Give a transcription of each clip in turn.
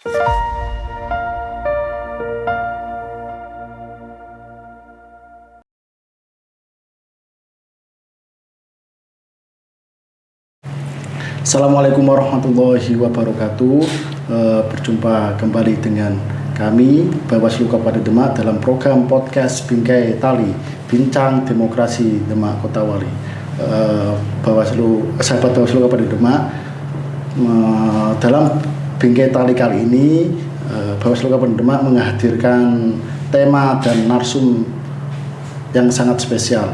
Assalamualaikum warahmatullahi wabarakatuh. Berjumpa kembali dengan kami Bawaslu Kabupaten Demak dalam program podcast Bingkai Tali Bincang Demokrasi Demak Kota Wali. Sahabat Bawaslu Kabupaten Demak, dalam Bingkai Tali kali ini Bawaslu Kabupaten Demak menghadirkan tema dan narsum yang sangat spesial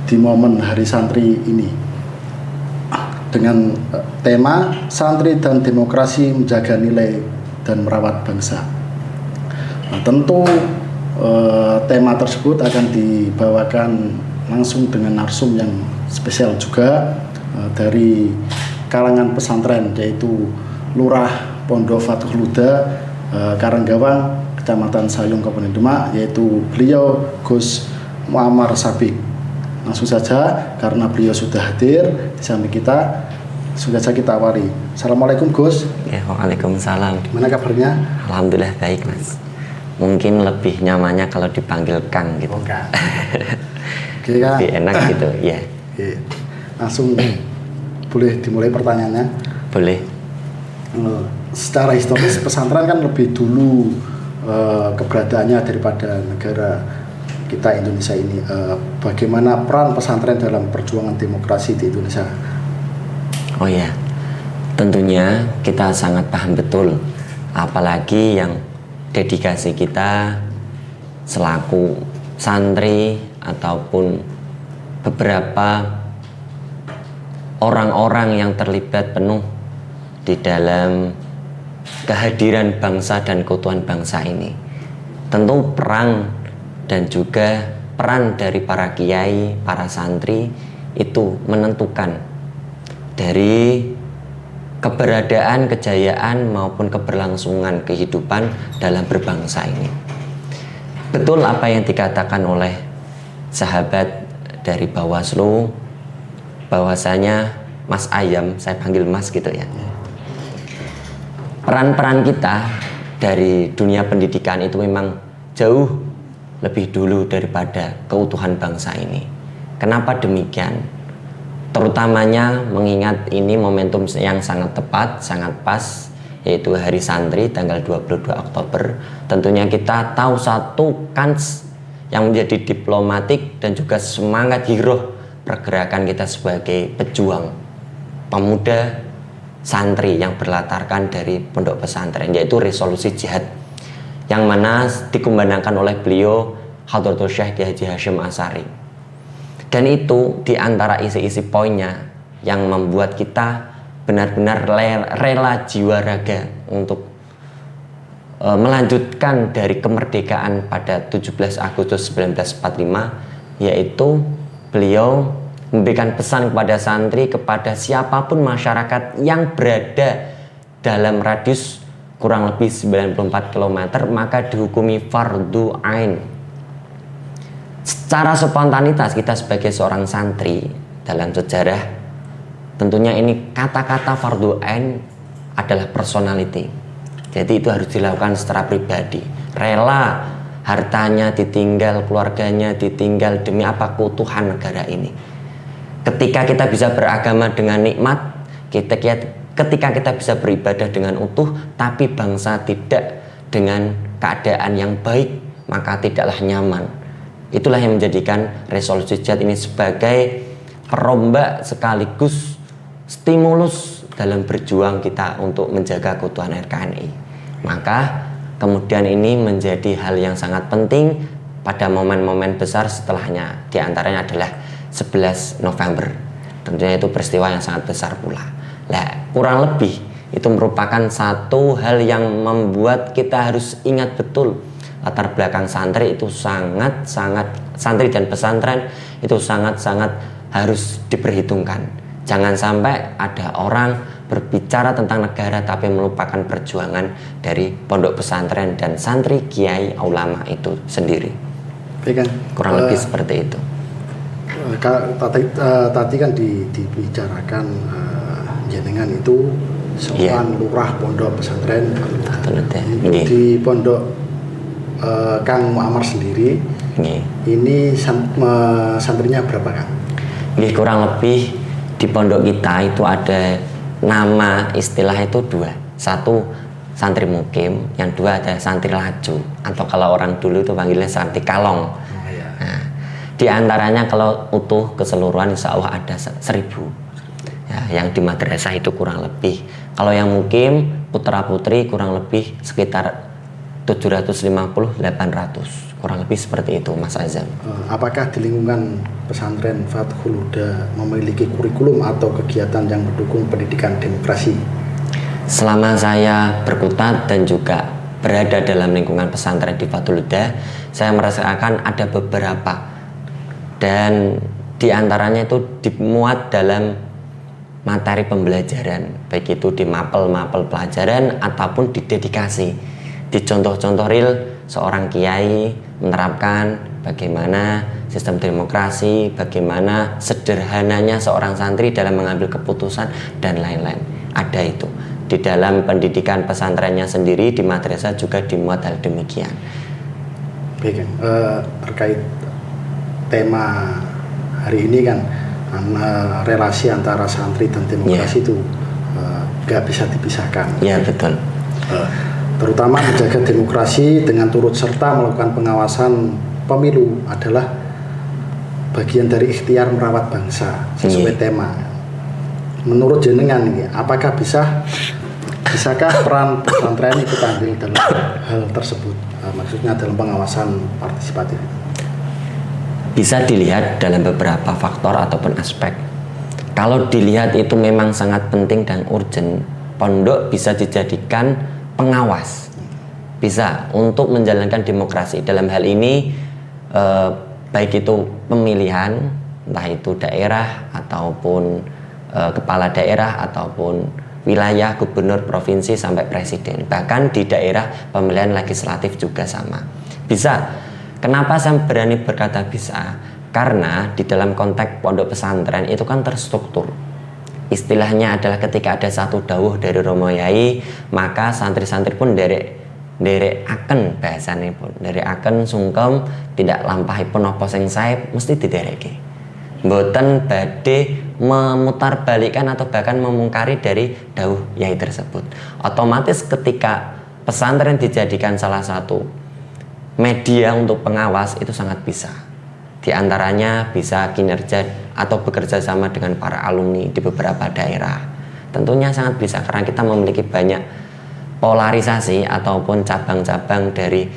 di momen Hari Santri ini, dengan tema Santri dan Demokrasi Menjaga Nilai dan Merawat Bangsa. Nah, tentu tema tersebut akan dibawakan langsung dengan narsum yang spesial juga dari kalangan pesantren, yaitu Lurah Pondok Fathul Huda Karanggawang, Kecamatan Sayung, Kabupaten Demak, yaitu beliau Gus Muammar Sabik. Langsung saja, karena beliau sudah hadir di samping kita, sudah saja kita awali. Assalamualaikum Gus. Ya, waalaikumsalam. Gimana kabarnya? Alhamdulillah baik Mas. Mungkin lebih nyamannya kalau dipanggil Kang gitu. Oh, Kang. Oke, Kang. Lebih enak gitu, ya. Oke. Langsung boleh dimulai pertanyaannya? Boleh. Secara historis pesantren kan lebih dulu keberadaannya daripada negara kita Indonesia ini. Bagaimana peran pesantren dalam perjuangan demokrasi di Indonesia? Oh ya, tentunya kita sangat paham betul, apalagi yang dedikasi kita selaku santri ataupun beberapa orang-orang yang terlibat penuh di dalam kehadiran bangsa dan keutuhan bangsa ini. Tentu perang dan juga peran dari para kiai, para santri itu menentukan dari keberadaan, kejayaan maupun keberlangsungan kehidupan dalam berbangsa ini. Betul apa yang dikatakan oleh sahabat dari Bawaslu, bahwasanya Mas Ayam, saya panggil Mas gitu ya. Peran-peran kita dari dunia pendidikan itu memang jauh lebih dulu daripada keutuhan bangsa ini. Kenapa demikian? Terutamanya mengingat ini momentum yang sangat tepat, sangat pas, yaitu Hari Santri tanggal 22 Oktober. Tentunya kita tahu satu kans yang menjadi diplomatik dan juga semangat giroh pergerakan kita sebagai pejuang pemuda santri yang berlatarkan dari pondok pesantren, yaitu resolusi jihad, yang mana dikumandangkan oleh beliau Hadratul Syekh Kiai Haji Hasyim Asy'ari. Dan itu diantara isi-isi poinnya yang membuat kita benar-benar rela jiwa raga untuk melanjutkan dari kemerdekaan pada 17 Agustus 1945, yaitu beliau memberikan pesan kepada santri, kepada siapapun masyarakat yang berada dalam radius kurang lebih 94 km maka dihukumi fardu ain. Secara spontanitas kita sebagai seorang santri dalam sejarah, tentunya ini kata-kata fardu ain adalah personality. Jadi itu harus dilakukan secara pribadi, rela hartanya ditinggal, keluarganya ditinggal demi apa? Keutuhan negara ini. Ketika kita bisa beragama dengan nikmat, ketika kita bisa beribadah dengan utuh, tapi bangsa tidak dengan keadaan yang baik, maka tidaklah nyaman. Itulah yang menjadikan resolusi jihad ini sebagai perombak sekaligus stimulus dalam berjuang kita untuk menjaga keutuhan NKRI. Maka kemudian ini menjadi hal yang sangat penting pada momen-momen besar setelahnya. Di antaranya adalah 11 November. Tentunya itu peristiwa yang sangat besar pula. Nah, kurang lebih itu merupakan satu hal yang membuat kita harus ingat betul latar belakang santri itu sangat-sangat, santri dan pesantren itu sangat-sangat harus diperhitungkan. Jangan sampai ada orang berbicara tentang negara tapi melupakan perjuangan dari pondok pesantren dan santri kiai ulama itu sendiri. Baik, kan? Kurang lebih seperti itu. Tadi kan dibicarakan jenengan itu seorang lurah pondok pesantren Fatuluda. di pondok Kang Muammar sendiri. Ini santrinya berapa, Kang? Kurang lebih di pondok kita itu ada nama istilah itu dua. Satu santri mukim, yang dua ada santri laju, atau kalau orang dulu itu panggilnya santri kalong. Nah, di antaranya kalau utuh keseluruhan insya Allah ada 1.000 ya, yang di madrasah itu kurang lebih. Kalau yang mukim putra putri kurang lebih sekitar 750-800, kurang lebih seperti itu, Mas Azam. Apakah di lingkungan pesantren Fathul Huda memiliki kurikulum atau kegiatan yang mendukung pendidikan demokrasi? Selama saya berkutat dan juga berada dalam lingkungan pesantren di Fathul Huda, saya merasakan ada beberapa, dan diantaranya itu dimuat dalam materi pembelajaran, baik itu di mapel-mapel pelajaran ataupun di dedikasi, di contoh-contoh real seorang kiai menerapkan bagaimana sistem demokrasi, bagaimana sederhananya seorang santri dalam mengambil keputusan dan lain-lain. Ada itu di dalam pendidikan pesantrennya sendiri, di madrasah juga dimuat hal demikian. Baik, terkait tema hari ini kan relasi antara santri dan demokrasi itu nggak bisa dipisahkan. Ya, betul. Terutama menjaga demokrasi dengan turut serta melakukan pengawasan pemilu adalah bagian dari ikhtiar merawat bangsa sesuai tema. Menurut jenengan ini, apakah bisakah peran pesantren ikut andil dalam hal tersebut? Maksudnya dalam pengawasan partisipatif. Bisa dilihat dalam beberapa faktor ataupun aspek. Kalau dilihat itu memang sangat penting dan urgent, pondok bisa dijadikan pengawas, bisa untuk menjalankan demokrasi. Dalam hal ini baik itu pemilihan, entah itu daerah ataupun kepala daerah ataupun wilayah, gubernur, provinsi sampai presiden, bahkan di daerah pemilihan legislatif juga sama. Bisa. Kenapa saya berani berkata bisa? Karena di dalam konteks pondok pesantren itu kan terstruktur. Istilahnya adalah ketika ada satu dawuh dari Romo Yai, maka santri-santri pun derek akan bahasanya pun derek akan sungkem tidak lampahi pun apa sing sae mesti didereki. Mboten badhe memutarbalikkan atau bahkan memungkari dari dawuh Yai tersebut. Otomatis ketika pesantren dijadikan salah satu media untuk pengawas itu sangat bisa. Di antaranya bisa kinerja atau bekerja sama dengan para alumni di beberapa daerah. Tentunya sangat bisa karena kita memiliki banyak polarisasi ataupun cabang-cabang dari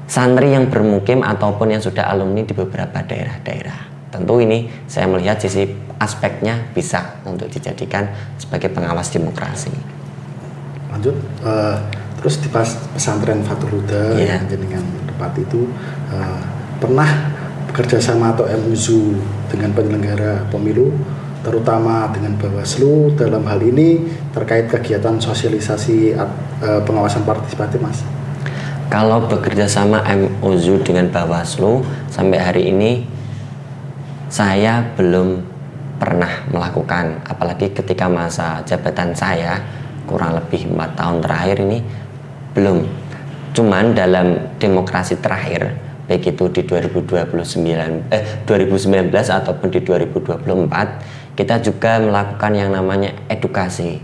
santri yang bermukim ataupun yang sudah alumni di beberapa daerah-daerah. Tentu ini saya melihat sisi aspeknya bisa untuk dijadikan sebagai pengawas demokrasi. Lanjut, terus di pesantren Fathul Huda yang jenengan tempat itu pernah bekerja sama atau MUZU dengan penyelenggara pemilu, terutama dengan Bawaslu dalam hal ini terkait kegiatan sosialisasi pengawasan partisipatif, Mas? Kalau bekerja sama MUZU dengan Bawaslu sampai hari ini saya belum pernah melakukan, apalagi ketika masa jabatan saya kurang lebih 4 tahun terakhir ini belum. Cuman dalam demokrasi terakhir, baik itu di 2019 ataupun di 2024, kita juga melakukan yang namanya edukasi,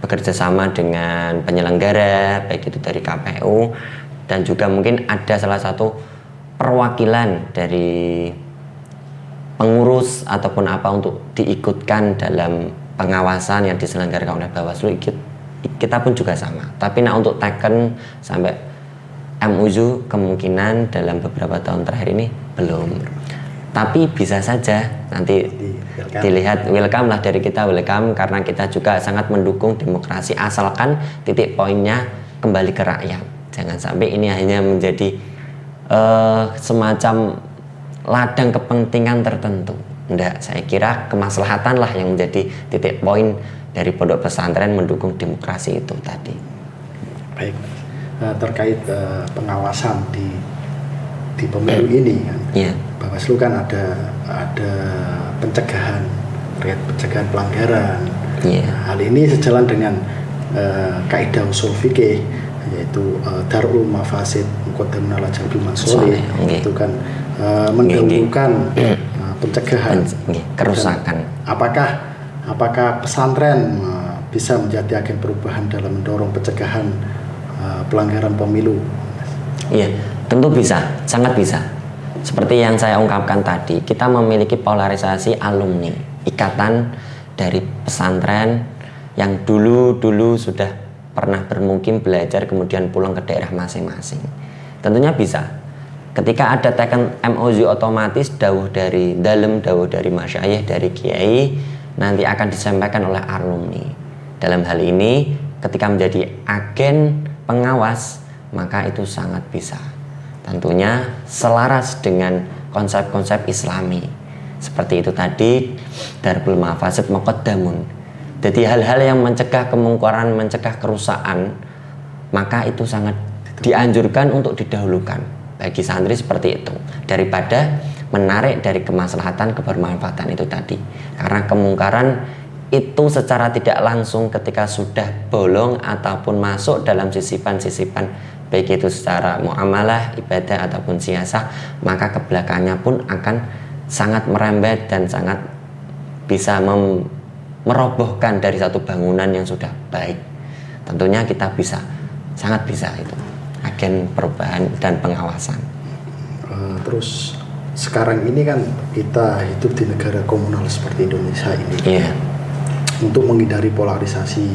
bekerja sama dengan penyelenggara, baik itu dari KPU dan juga mungkin ada salah satu perwakilan dari pengurus ataupun apa untuk diikutkan dalam pengawasan yang diselenggarakan oleh Bawaslu. Kita pun juga sama, tapi untuk taken sampai MUZU kemungkinan dalam beberapa tahun terakhir ini belum, tapi bisa saja nanti dilihat. Welcome lah dari kita, welcome, karena kita juga sangat mendukung demokrasi asalkan titik poinnya kembali ke rakyat. Jangan sampai ini hanya menjadi semacam ladang kepentingan tertentu. Enggak, saya kira kemaslahatan lah yang menjadi titik poin dari pondok pesantren mendukung demokrasi itu tadi. Baik, terkait pengawasan di pemilu ini kan, Bawaslu kan ada pencegahan terkait pencegahan pelanggaran, Iya. Hal ini sejalan dengan kaidah usul fikih, yaitu darul mafasid muqaddamun ala jalbil masolih. Itu kan mendahulukan pencegahan kerusakan. Apakah pesantren bisa menjadi agen perubahan dalam mendorong pencegahan pelanggaran pemilu? Iya, tentu bisa, sangat bisa. Seperti yang saya ungkapkan tadi, kita memiliki polarisasi alumni, ikatan dari pesantren yang dulu sudah pernah bermukim belajar kemudian pulang ke daerah masing-masing. Tentunya bisa. Ketika ada teken MOU otomatis dawuh dari dalem, dawuh dari masyayikh, dari kiai nanti akan disampaikan oleh alumni. Dalam hal ini ketika menjadi agen pengawas maka itu sangat bisa. Tentunya selaras dengan konsep-konsep Islami. Seperti itu tadi, darbul mafasid muqaddamun. Jadi hal-hal yang mencegah kemungkaran, mencegah kerusakan, maka itu sangat dianjurkan untuk didahulukan bagi santri seperti itu, daripada menarik dari kemaslahatan, kebermanfaatan itu tadi. Karena kemungkaran itu secara tidak langsung ketika sudah bolong ataupun masuk dalam sisipan-sisipan baik itu secara muamalah, ibadah ataupun siasah, maka kebelakangnya pun akan sangat merembet dan sangat bisa merobohkan dari satu bangunan yang sudah baik. Tentunya kita bisa, sangat bisa itu agen perubahan dan pengawasan. Terus sekarang ini kan kita hidup di negara komunal seperti Indonesia ini. Iya. Untuk menghindari polarisasi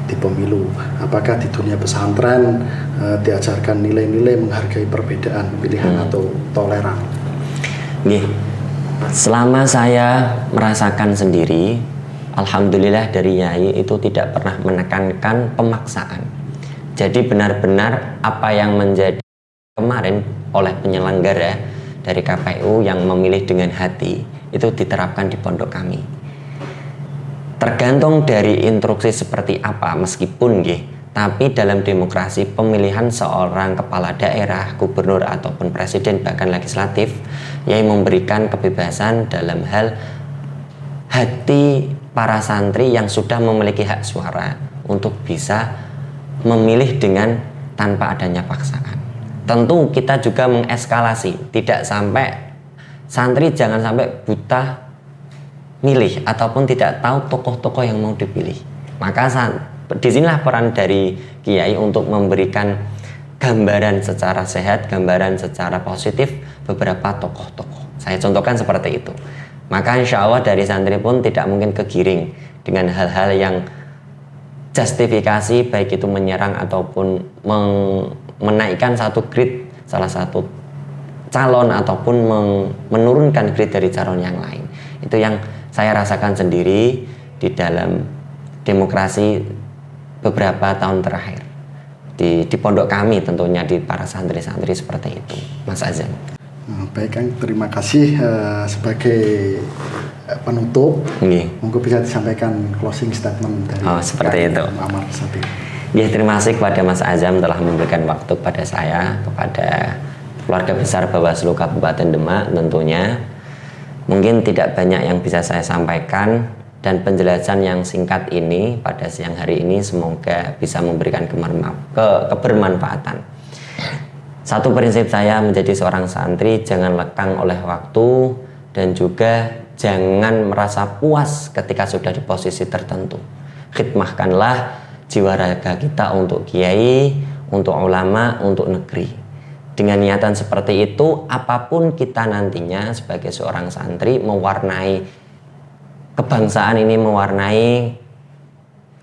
di pemilu, apakah di dunia pesantren diajarkan nilai-nilai menghargai perbedaan pilihan atau toleran? Nggih. Selama saya merasakan sendiri, alhamdulillah dari Yai itu tidak pernah menekankan pemaksaan. Jadi benar-benar apa yang menjadi kemarin oleh penyelenggara dari KPU yang memilih dengan hati itu diterapkan di pondok kami. Tergantung dari instruksi seperti apa, meskipun tapi dalam demokrasi pemilihan seorang kepala daerah, gubernur ataupun presiden bahkan legislatif yang memberikan kebebasan dalam hal hati para santri yang sudah memiliki hak suara untuk bisa memilih dengan tanpa adanya paksaan. Tentu kita juga mengeskalasi, tidak sampai santri jangan sampai buta milih ataupun tidak tahu tokoh-tokoh yang mau dipilih. Maka disinilah peran dari kiai untuk memberikan gambaran secara sehat, gambaran secara positif beberapa tokoh-tokoh. Saya contohkan seperti itu. Maka insya Allah dari santri pun tidak mungkin kegiring dengan hal-hal yang justifikasi, baik itu menyerang ataupun menaikkan satu grade salah satu calon ataupun menurunkan grade dari calon yang lain. Itu yang saya rasakan sendiri di dalam demokrasi beberapa tahun terakhir di pondok kami, tentunya di para santri-santri seperti itu, Mas Azam. Baik Kang, terima kasih sebagai penutup. Monggo bisa disampaikan closing statement dari seperti itu. Muhammad Sabik. Ya, terima kasih kepada Mas Azam telah memberikan waktu kepada saya, kepada keluarga besar Bawaslu Kabupaten Demak tentunya. Mungkin tidak banyak yang bisa saya sampaikan, dan penjelasan yang singkat ini pada siang hari ini semoga bisa memberikan kebermanfaatan. Satu prinsip saya menjadi seorang santri, jangan lekang oleh waktu dan juga jangan merasa puas ketika sudah di posisi tertentu. Khidmahkanlah jiwa raga kita untuk kiai, untuk ulama, untuk negeri. Dengan niatan seperti itu, apapun kita nantinya sebagai seorang santri mewarnai kebangsaan ini, mewarnai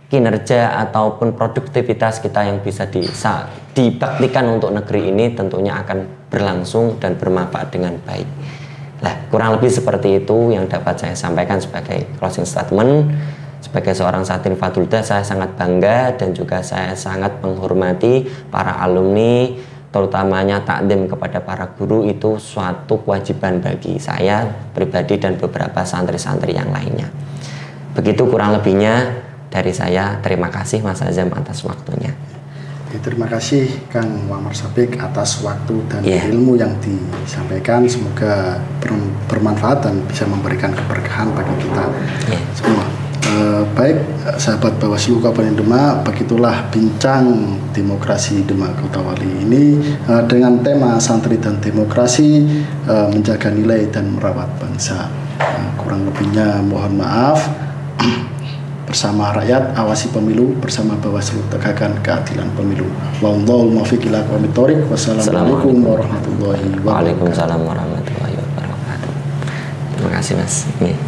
kinerja ataupun produktivitas kita yang bisa dibaktikan untuk negeri ini, tentunya akan berlangsung dan bermanfaat dengan baik. Nah, kurang lebih seperti itu yang dapat saya sampaikan sebagai closing statement. Sebagai seorang santri Fakultas, saya sangat bangga dan juga saya sangat menghormati para alumni, terutamanya takdim kepada para guru itu suatu kewajiban bagi saya pribadi dan beberapa santri-santri yang lainnya. Begitu kurang lebihnya dari saya. Terima kasih Mas Azam atas waktunya. Terima kasih Kang Muhammad Sabik atas waktu dan ilmu yang disampaikan. Semoga bermanfaat dan bisa memberikan keberkahan bagi kita semua. Baik sahabat Bawaslu Kabupaten Demak, begitulah bincang demokrasi Demak Kota Wali ini dengan tema santri dan demokrasi, menjaga nilai dan merawat bangsa. Kurang lebihnya mohon maaf. Bersama rakyat awasi pemilu, bersama Bawaslu tegakkan keadilan pemilu. Wallahul muwaffiq ila aqwamit thoriq. Wassalamualaikum warahmatullahi wabarakatuh. Waalaikumsalam warahmatullahi wabarakatuh. Terima kasih Mas. Nih.